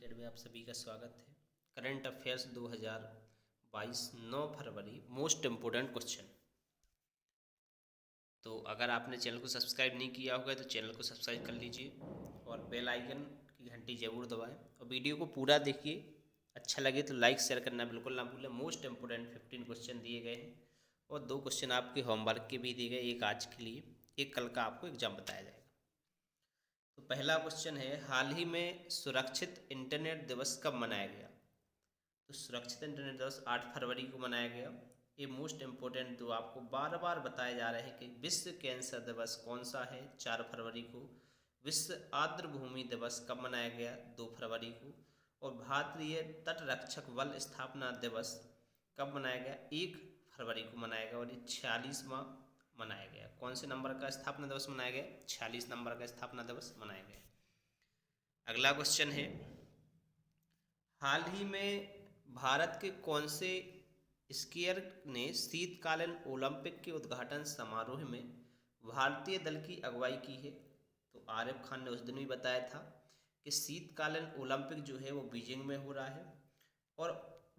Academy आप सभी का स्वागत है। करंट अफेयर्स 2022 9 फरवरी मोस्ट इम्पोर्टेंट क्वेश्चन। तो अगर आपने चैनल को सब्सक्राइब नहीं किया होगा तो चैनल को सब्सक्राइब कर लीजिए और बेल आइकन की घंटी जरूर दबाएं और वीडियो को पूरा देखिए। अच्छा लगे तो लाइक शेयर करना बिल्कुल ना भूलें। मोस्ट इम्पोर्टेंट 15 क्वेश्चन दिए गए हैं और 2 क्वेश्चन आपके होमवर्क के भी दिए गए, एक आज के लिए, एक कल का आपको एग्जाम बताया जाएगा। तो पहला क्वेश्चन है, हाल ही में सुरक्षित इंटरनेट दिवस कब मनाया गया? तो सुरक्षित इंटरनेट दिवस 8 फरवरी को मनाया गया। ये मोस्ट इम्पोर्टेंट तो आपको बार बार बताए जा रहे हैं कि विश्व कैंसर दिवस कौन सा है 4 फरवरी को। विश्व आर्द्र भूमि दिवस कब मनाया गया? 2 फरवरी को। और भारतीय तट रक्षक बल स्थापना दिवस कब मनाया गया? 1 फरवरी को मनाया गया और ये 46वां मनाया गया। कौन से नंबर का स्थापना दिवस मनाया गया? 46 नंबर का स्थापना दिवस मनाया गया। अगला क्वेश्चन है, हाल ही में भारत के कौन से स्कीयर ने शीतकालीन ओलंपिक के उद्घाटन समारोह में भारतीय दल की अगुवाई की है? तो आरिफ खान ने उस दिन भी बताया था कि शीतकालीन ओलंपिक जो है वो बीजिंग में हो रहा है और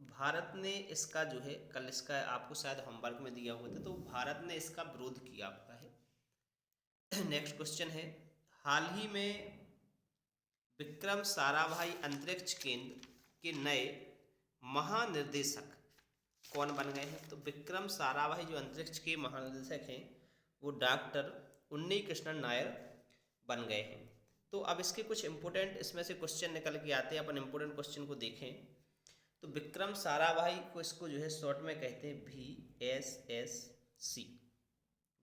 भारत ने इसका जो है, कल इसका आपको शायद होमवर्क में दिया हुआ था, तो भारत ने इसका विरोध किया हुआ है। नेक्स्ट क्वेश्चन है, हाल ही में विक्रम साराभाई अंतरिक्ष केंद्र के नए महानिर्देशक कौन बन गए हैं? तो विक्रम साराभाई जो अंतरिक्ष के महानिदेशक हैं वो डॉक्टर उन्नी कृष्णन नायर बन गए हैं। तो अब इसके कुछ इंपोर्टेंट इसमें से क्वेश्चन निकल के आते हैं, अपन इंपोर्टेंट क्वेश्चन को देखें। तो विक्रम साराभाई को इसको जो है शॉर्ट में कहते हैं VSSC,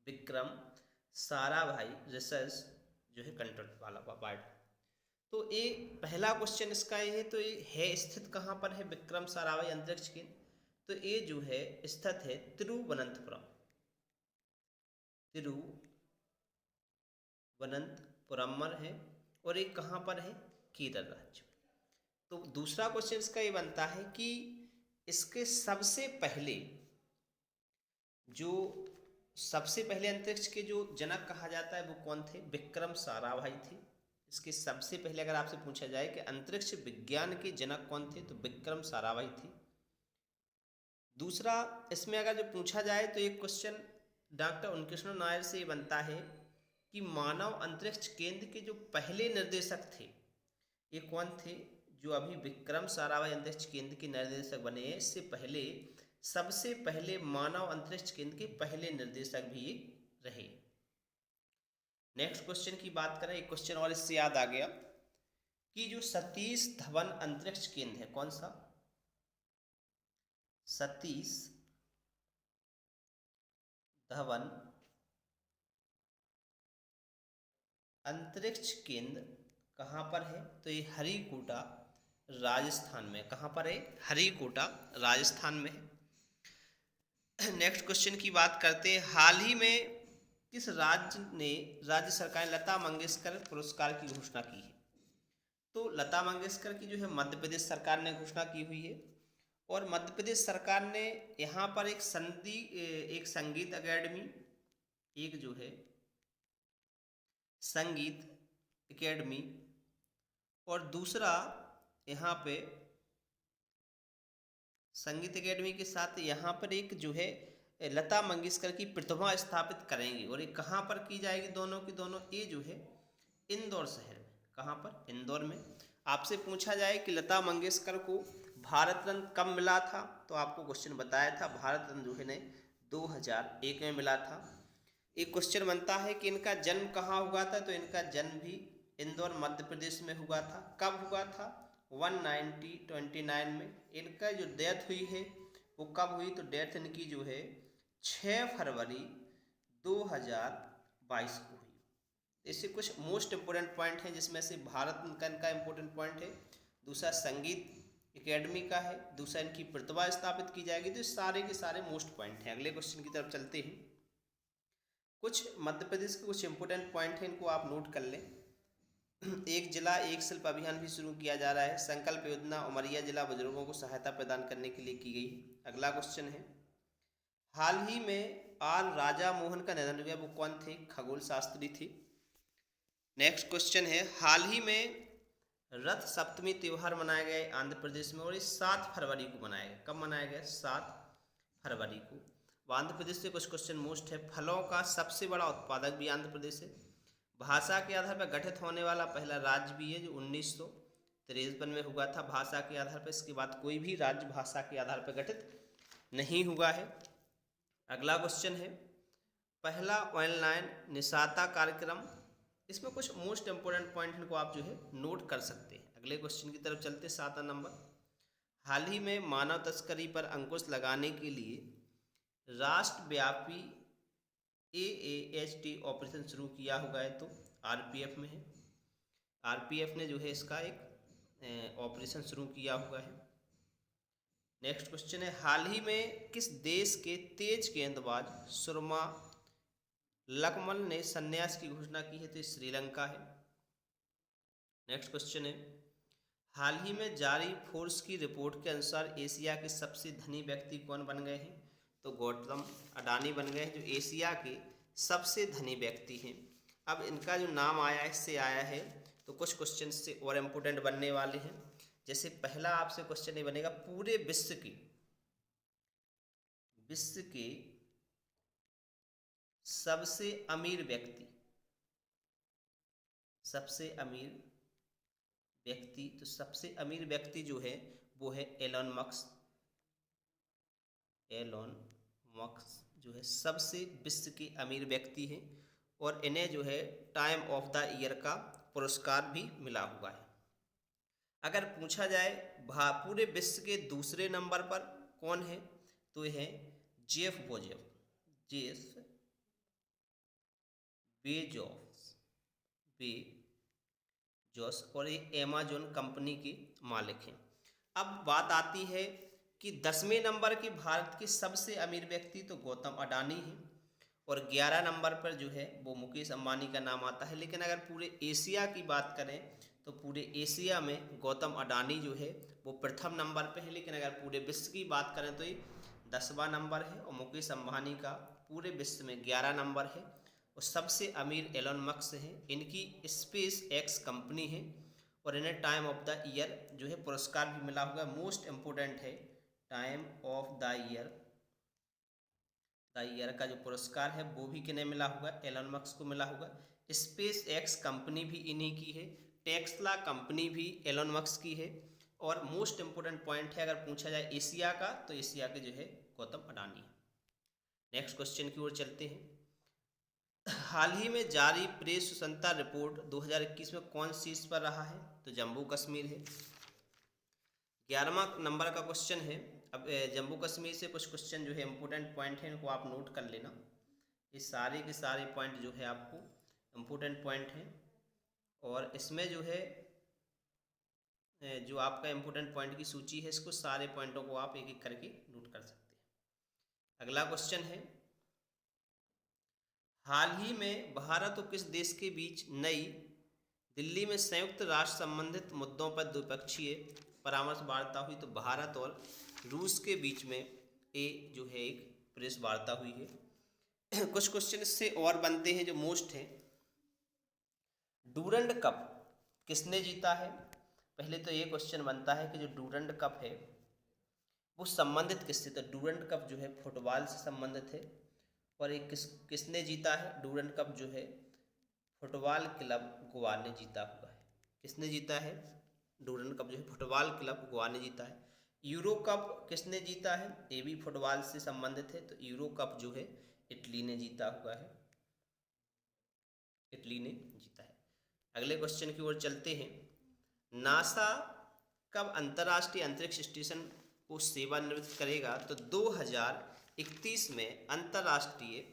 विक्रम साराभाई रिसर्च जो है कंट्रोल वाला पार्ट। तो ये पहला क्वेश्चन इसका ये है, तो ये है स्थित कहाँ पर है विक्रम साराभाई अंतरिक्ष केंद्र? तो ये जो है स्थित है तिरुवनंतपुरम, तिरुवनंतपुरम में है और ये कहाँ पर है? केरल राज्य। तो दूसरा क्वेश्चन इसका ये बनता है कि इसके सबसे पहले अंतरिक्ष के जो जनक कहा जाता है वो कौन थे? विक्रम साराभाई थे। इसके सबसे पहले अगर आपसे पूछा जाए कि अंतरिक्ष विज्ञान के जनक कौन थे, तो विक्रम साराभाई थे। दूसरा इसमें अगर जो पूछा जाए तो एक क्वेश्चन डॉक्टर उनकृष्ण नायर से बनता है कि मानव अंतरिक्ष केंद्र के जो पहले निर्देशक थे ये कौन थे? जो अभी विक्रम साराभाई अंतरिक्ष केंद्र के निर्देशक बने हैं, इससे पहले सबसे पहले मानव अंतरिक्ष केंद्र के पहले निर्देशक भी रहे। नेक्स्ट क्वेश्चन की बात करें, एक क्वेश्चन और इससे याद आ गया कि जो सतीश धवन अंतरिक्ष केंद्र है, कौन सा? सतीश धवन अंतरिक्ष केंद्र कहाँ पर है? तो ये हरिकोटा राजस्थान में। कहाँ पर है? हरिकोटा राजस्थान में है। नेक्स्ट क्वेश्चन की बात करते हैं, हाल ही में किस राज्य सरकार ने लता मंगेशकर पुरस्कार की घोषणा की है? तो लता मंगेशकर की जो है मध्य प्रदेश सरकार ने घोषणा की हुई है और मध्य प्रदेश सरकार ने यहाँ पर एक संगीत अकेडमी, एक जो है संगीत एकेडमी और दूसरा यहाँ पे संगीत एकेडमी के साथ यहाँ पर एक जो है लता मंगेशकर की प्रतिमा स्थापित करेंगे और ये कहाँ पर की जाएगी? दोनों की दोनों ये जो है इंदौर शहर में। कहाँ पर? इंदौर में। आपसे पूछा जाए कि लता मंगेशकर को भारत रत्न कब मिला था, तो आपको क्वेश्चन बताया था भारत रत्न जो है ने 2001 में मिला था। एक क्वेश्चन बनता है कि इनका जन्म कहाँ हुआ था, तो इनका जन्म भी इंदौर मध्य प्रदेश में हुआ था। कब हुआ था? 1929 में। इनका जो डेथ हुई है वो कब हुई? तो डेथ इनकी जो है 6 फरवरी 2022 को हुई। इससे कुछ मोस्ट इम्पोर्टेंट पॉइंट हैं जिसमें से भारत का इम्पोर्टेंट पॉइंट है, दूसरा संगीत एकेडमी का है, दूसरा इनकी प्रतिभा स्थापित की जाएगी। तो सारे के सारे मोस्ट पॉइंट हैं। अगले क्वेश्चन की तरफ चलते हैं। कुछ मध्य प्रदेश के कुछ इंपोर्टेंट पॉइंट हैं, इनको आप नोट कर लें। एक जिला एक शिल्प अभियान भी शुरू किया जा रहा है। संकल्प योजना उमरिया जिला बुजुर्गों को सहायता प्रदान करने के लिए की गई। अगला क्वेश्चन है, हाल ही में आर राजा मोहन का निधन हुआ, वो कौन थे? खगोल शास्त्री थे। नेक्स्ट क्वेश्चन है, हाल ही में रथ सप्तमी त्यौहार मनाया गया है आंध्र प्रदेश में और ये 7 फरवरी को मनाया गया। कब मनाया गया? 7 फरवरी को। आंध्र प्रदेश से कुछ क्वेश्चन मोस्ट है। फलों का सबसे बड़ा उत्पादक भी आंध्र प्रदेश है। भाषा के आधार पर गठित होने वाला पहला राज्य भी है जो 1953 में हुआ था भाषा के आधार पर। इसके बाद कोई भी राज्य भाषा के आधार पर गठित नहीं हुआ है। अगला क्वेश्चन है पहला ऑनलाइन निशाता कार्यक्रम। इसमें कुछ मोस्ट इंपोर्टेंट पॉइंट इनको आप जो है नोट कर सकते हैं। अगले क्वेश्चन की तरफ चलते 7 नंबर। हाल ही में मानव तस्करी पर अंकुश लगाने के लिए राष्ट्रव्यापी AAHT ऑपरेशन शुरू किया हुआ है तो RPF में है। RPF ने जो है इसका एक ऑपरेशन शुरू किया हुआ है। नेक्स्ट क्वेश्चन है हाल ही में किस देश के तेज गेंदबाज सुरमा लकमल ने संन्यास की घोषणा की है तो श्रीलंका है। नेक्स्ट क्वेश्चन है हाल ही में जारी फोर्ब्स की रिपोर्ट के अनुसार एशिया के सबसे धनी व्यक्ति कौन बन गए हैं तो गौतम अडानी बन गए हैं जो एशिया के सबसे धनी व्यक्ति हैं। अब इनका जो नाम आया है इससे आया है तो कुछ क्वेश्चन से और इम्पोर्टेंट बनने वाले हैं। जैसे पहला आपसे क्वेश्चन ये बनेगा पूरे विश्व के सबसे अमीर व्यक्ति तो सबसे अमीर व्यक्ति जो है वो है एलन मस्क जो है सबसे विश्व के अमीर व्यक्ति हैं और इन्हें जो है टाइम ऑफ द ईयर का पुरस्कार भी मिला हुआ है। अगर पूछा जाए पूरे विश्व के दूसरे नंबर पर कौन है तो यह है जेफ बेजोस और ये अमेज़न कंपनी के मालिक हैं। अब बात आती है कि 10वें नंबर के भारत के सबसे अमीर व्यक्ति तो गौतम अडानी हैं और 11 नंबर पर जो है वो मुकेश अंबानी का नाम आता है। लेकिन अगर पूरे एशिया की बात करें तो पूरे एशिया में गौतम अडानी जो है वो प्रथम नंबर पे है। लेकिन अगर पूरे विश्व की बात करें तो ये 10वां नंबर है और मुकेश अंबानी का पूरे विश्व में 11 नंबर है। और सबसे अमीर एलन मस्क हैं, इनकी स्पेस एक्स कंपनी है और इन्हें टाइम ऑफ द ईयर जो है पुरस्कार भी मिला हुआ है। मोस्ट इम्पोर्टेंट है टाइम ऑफ द ईयर का जो पुरस्कार है वो भी किन्हें मिला हुआ है? एलन मस्क को मिला हुआ है। स्पेस एक्स कंपनी भी इन्हीं की है। टेस्ला कंपनी भी एलन मस्क की है। और मोस्ट इम्पोर्टेंट पॉइंट है अगर पूछा जाए एशिया का तो एशिया के जो है गौतम अडानी। नेक्स्ट क्वेश्चन की ओर चलते हैं। हाल ही में जारी प्रेस स्वतंत्रता रिपोर्ट 2021 में कौन शीर्ष पर रहा है तो जम्मू कश्मीर है। 11वां नंबर का क्वेश्चन है। अब जम्मू कश्मीर से कुछ क्वेश्चन जो है इम्पोर्टेंट पॉइंट है इनको आप नोट कर लेना। ये सारे के सारे पॉइंट जो है आपको इम्पोर्टेंट पॉइंट हैं और इसमें जो है जो आपका इम्पोर्टेंट पॉइंट की सूची है इसको सारे पॉइंटों को आप एक एक करके नोट कर सकते हैं। अगला क्वेश्चन है हाल ही में भारत और किस देश के बीच नई दिल्ली में संयुक्त राष्ट्र संबंधित मुद्दों पर द्विपक्षीय परामर्श वार्ता हुई तो भारत और रूस के बीच में जो है एक प्रेस वार्ता हुई है। कुछ क्वेश्चन इससे और बनते हैं जो मोस्ट हैं। डूरंड कप किसने जीता है? पहले तो ये क्वेश्चन बनता है कि जो डूरंड कप है वो संबंधित किससे? तो डूरंड कप जो है फुटबॉल से संबंधित है और एक किसने जीता है? डूरंड कप जो है फुटबॉल क्लब गोवा ने जीता हुआ है। किसने जीता है? डूरंड कप जो है फुटबॉल क्लब गोवा ने जीता है। यूरो कप किसने जीता है? ये भी फुटबॉल से संबंधित है तो यूरो कप जो है इटली ने जीता हुआ है। इटली ने जीता है। अगले क्वेश्चन की ओर चलते हैं। नासा कब अंतर्राष्ट्रीय अंतरिक्ष स्टेशन को सेवानिवृत्त करेगा? तो 2031 में अंतर्राष्ट्रीय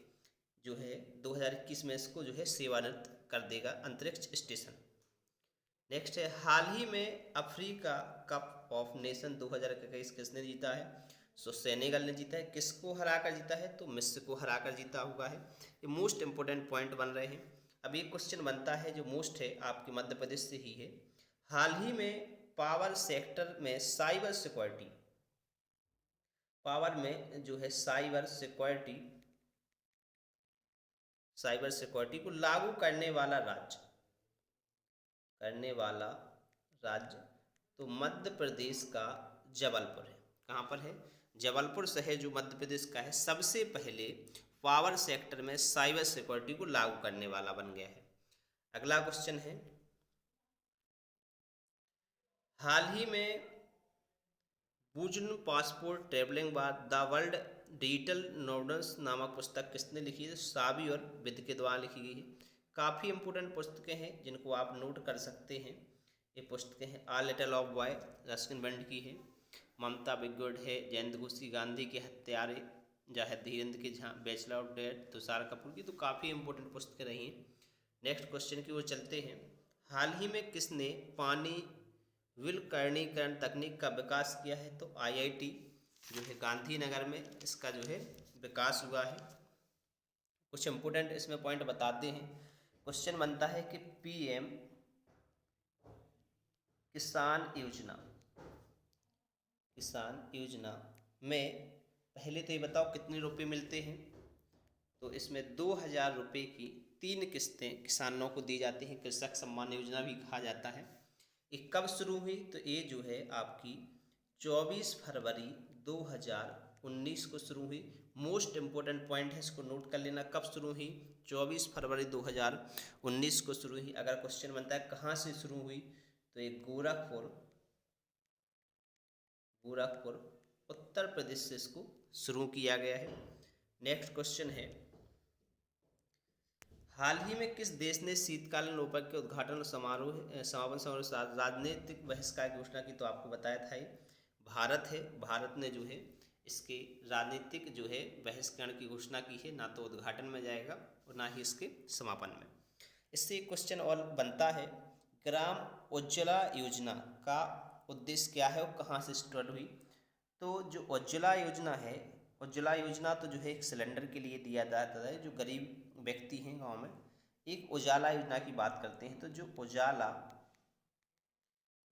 जो है 2021 में इसको जो है सेवानिवृत्त कर देगा अंतरिक्ष स्टेशन। नेक्स्ट है हाल ही में अफ्रीका कप ऑफ नेशन 2021 किसने जीता है? सो सेनेगल ने जीता है। किसको हराकर जीता है? तो मिस्र को हराकर जीता हुआ है। ये मोस्ट इंपोर्टेंट पॉइंट बन रहे हैं। अब एक क्वेश्चन बनता है जो मोस्ट है आपके मध्य प्रदेश से ही है। हाल ही में पावर सेक्टर में साइबर सिक्योरिटी जो है साइबर सिक्योरिटी को लागू करने वाला राज्य, तो मध्य प्रदेश का जबलपुर है। कहाँ पर है? जबलपुर शहर जो मध्य प्रदेश का है, सबसे पहले पावर सेक्टर में साइबर सिक्योरिटी को लागू करने वाला बन गया है। अगला क्वेश्चन है, हाल ही में बुजन पासपोर्ट ट्रेवलिंग बाद द वर्ल्ड डिजिटल नोड्स नामक पुस्तक किसने लिखी है? साबी और विद के द्वारा लिखी गई है। काफ़ी इंपोर्टेंट पुस्तकें हैं जिनको आप नोट कर सकते हैं। ये पुस्तकें हैं a little of boy, Ruskin Bond की है, ममता बिगुड है, जयंत घोषी, गांधी के हत्यारे, जाहिद धीरेन्द्र के Jha, bachelor of date, Tushar Kapoor की, तो काफ़ी इंपोर्टेंट पुस्तकें रही हैं। नेक्स्ट क्वेश्चन की ओर चलते हैं, हाल ही में किसने पानी विलकर्णीकरण तकनीक का विकास किया है? तो आईआईटी जो है गांधीनगर में इसका जो है विकास हुआ है। कुछ इंपोर्टेंट इसमें पॉइंट बताते हैं। क्वेश्चन बनता है कि पीएम किसान योजना में पहले तो ये बताओ कितने रुपए मिलते हैं? तो इसमें 2000 रुपये की 3 किस्तें किसानों को दी जाती हैं। कृषक सम्मान योजना भी कहा जाता है। ये कब शुरू हुई? तो ये जो है आपकी 24 फरवरी 2019 को शुरू हुई। मोस्ट इम्पोर्टेंट पॉइंट है, इसको नोट कर लेना। कब शुरू हुई? 24 फरवरी 2019 को शुरू हुई। अगर क्वेश्चन बनता है कहाँ से शुरू हुई, तो ये गोरखपुर उत्तर प्रदेश से इसको शुरू किया गया है। नेक्स्ट क्वेश्चन है, हाल ही में किस देश ने शीतकालीन ओपेक के उद्घाटन समापन समारोह राजनीतिक बहिष्कार की घोषणा की? तो आपको बताया था ही भारत है। भारत ने जो है इसके राजनीतिक जो है बहिष्करण की घोषणा की है। ना तो उद्घाटन में जाएगा और ना ही इसके समापन में। इससे एक क्वेश्चन और बनता है, ग्राम उज्ज्वला योजना का उद्देश्य क्या है और कहाँ से स्टार्ट हुई? तो जो उज्ज्वला योजना है, उज्ज्वला योजना तो जो है एक सिलेंडर के लिए दिया जाता है जो गरीब व्यक्ति हैं गांव में। एक उजाला योजना की बात करते हैं, तो जो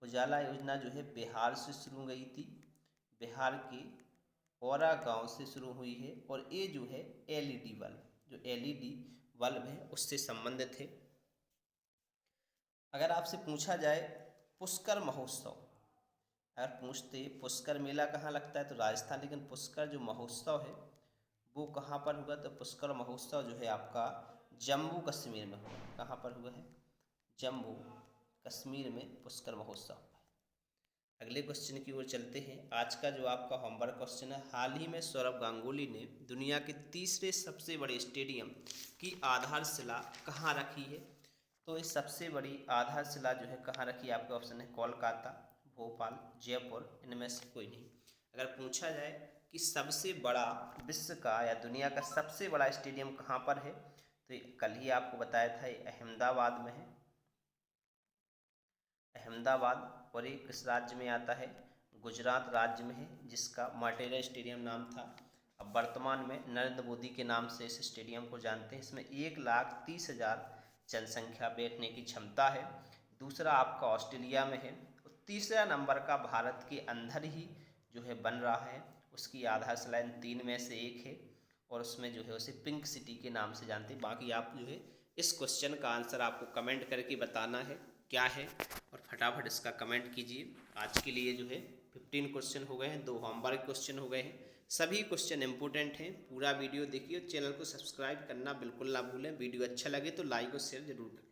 उजाला योजना जो है बिहार से शुरू गई थी। बिहार के औरा गांव से शुरू हुई है और ये जो है एलईडी बल्ब है उससे संबंधित है। अगर आपसे पूछा जाए पुष्कर महोत्सव, अगर पूछते पुष्कर मेला कहाँ लगता है तो राजस्थान, लेकिन पुष्कर जो महोत्सव है वो कहाँ पर हुआ? तो पुष्कर महोत्सव जो है आपका जम्मू कश्मीर में हुआ। कहाँ पर हुआ है? जम्मू कश्मीर में पुष्कर महोत्सव हुआ है। अगले क्वेश्चन की ओर चलते हैं। आज का जो आपका होमवर्क क्वेश्चन है, हाल ही में सौरभ गांगुली ने दुनिया के तीसरे सबसे बड़े स्टेडियम की आधारशिला कहाँ रखी है? तो इस सबसे बड़ी आधारशिला जो है कहाँ रखी है? आपके ऑप्शन है कोलकाता, भोपाल, जयपुर, इनमें से कोई नहीं। अगर पूछा जाए कि सबसे बड़ा विश्व का या दुनिया का सबसे बड़ा स्टेडियम कहाँ पर है, तो कल ही आपको बताया था ये अहमदाबाद में है। अहमदाबाद, और ये किस राज्य में आता है? गुजरात राज्य में है, जिसका मोटेरा स्टेडियम नाम था। अब वर्तमान में नरेंद्र मोदी के नाम से इस स्टेडियम को जानते हैं। इसमें 1,30,000 जनसंख्या बैठने की क्षमता है। दूसरा आपका ऑस्ट्रेलिया में है। तीसरा नंबर का भारत के अंदर ही जो है बन रहा है, उसकी आधारशिला इन 3 में से एक है और उसमें जो है उसे पिंक सिटी के नाम से जानते हैं। बाकी आप जो है इस क्वेश्चन का आंसर आपको कमेंट करके बताना है क्या है, और फटाफट इसका कमेंट कीजिए। आज के लिए जो है 15 क्वेश्चन हो गए हैं, 2 होमवर्क क्वेश्चन हो गए हैं। सभी क्वेश्चन इंपॉर्टेंट हैं। पूरा वीडियो देखिए और चैनल को सब्सक्राइब करना बिल्कुल ना भूलें। वीडियो अच्छा लगे तो लाइक और शेयर जरूर करें।